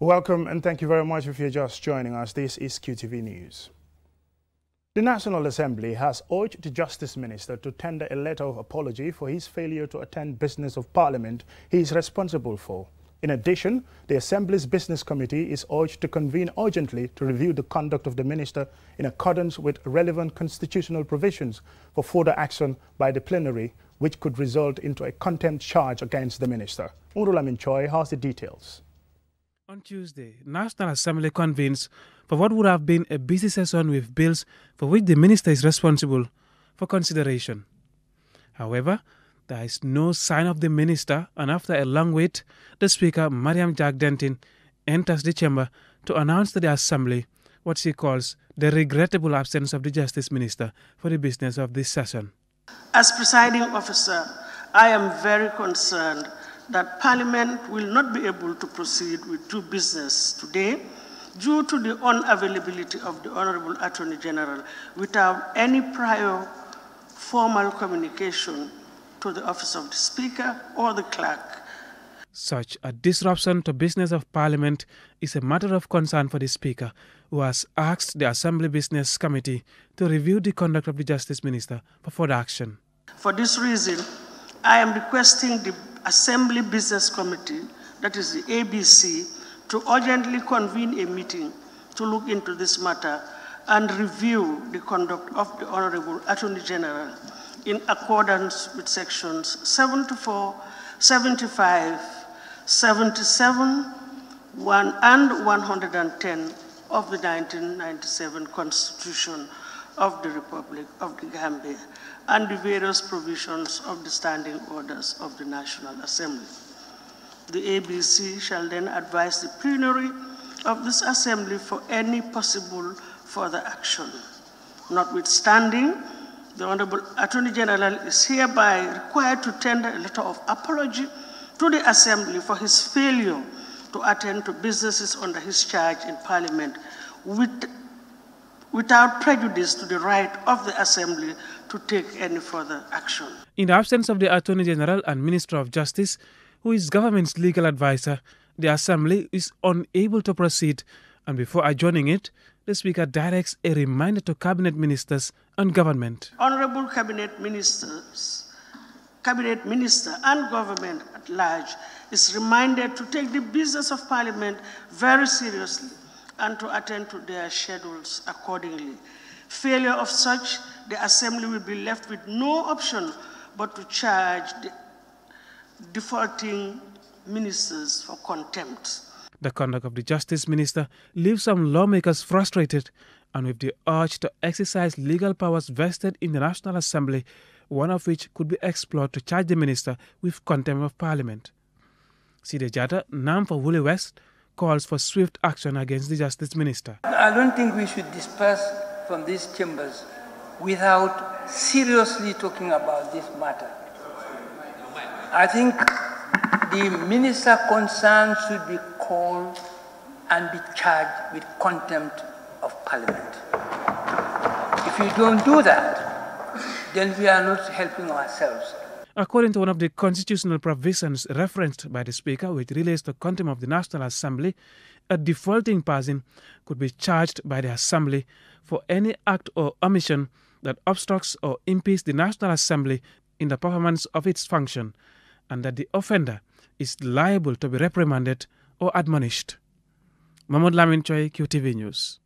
Welcome and thank you very much if you're just joining us. This is QTV News. The National Assembly has urged the Justice Minister to tender a letter of apology for his failure to attend business of Parliament he is responsible for. In addition, the Assembly's Business Committee is urged to convene urgently to review the conduct of the Minister in accordance with relevant constitutional provisions for further action by the plenary, which could result into a contempt charge against the Minister. Urulamin Choi has the details. On Tuesday, National Assembly convenes for what would have been a busy session with bills for which the Minister is responsible for consideration. However, there is no sign of the Minister, and after a long wait, the Speaker, Mariam Jack Denton, enters the chamber to announce to the Assembly what she calls the regrettable absence of the Justice Minister for the business of this session. As presiding officer, I am very concerned that Parliament will not be able to proceed with due business today due to the unavailability of the Honourable Attorney General without any prior formal communication to the Office of the Speaker or the Clerk. Such a disruption to business of Parliament is a matter of concern for the Speaker, who has asked the Assembly Business Committee to review the conduct of the Justice Minister for further action. For this reason, I am requesting the Assembly Business Committee, that is the ABC, to urgently convene a meeting to look into this matter and review the conduct of the Honourable Attorney General in accordance with sections 74, 75, 77, 1 and 110 of the 1997 Constitution of the Republic of the Gambia and the various provisions of the standing orders of the National Assembly. The ABC shall then advise the plenary of this Assembly for any possible further action. Notwithstanding, the Honourable Attorney General is hereby required to tender a letter of apology to the Assembly for his failure to attend to businesses under his charge in Parliament without prejudice to the right of the Assembly to take any further action. In the absence of the Attorney General and Minister of Justice, who is government's legal advisor, the Assembly is unable to proceed, and before adjourning it, the Speaker directs a reminder to Cabinet Ministers and Government. Honourable Cabinet Ministers, Cabinet Minister and Government at large is reminded to take the business of Parliament very seriously and to attend to their schedules accordingly. Failure of such, the Assembly will be left with no option but to charge the defaulting ministers for contempt. The conduct of the Justice Minister leaves some lawmakers frustrated, and with the urge to exercise legal powers vested in the National Assembly, one of which could be explored to charge the Minister with contempt of Parliament. Side Jata, NAM for Woolly West, calls for swift action against the Justice Minister. I don't think we should disperse from these chambers without seriously talking about this matter. I think the minister concerned should be called and be charged with contempt of Parliament. If you don't do that, then we are not helping ourselves. According to one of the constitutional provisions referenced by the Speaker, which relates to contempt of the National Assembly, a defaulting person could be charged by the Assembly for any act or omission that obstructs or impedes the National Assembly in the performance of its function, and that the offender is liable to be reprimanded or admonished. Mahmoud Lamin Choi, QTV News.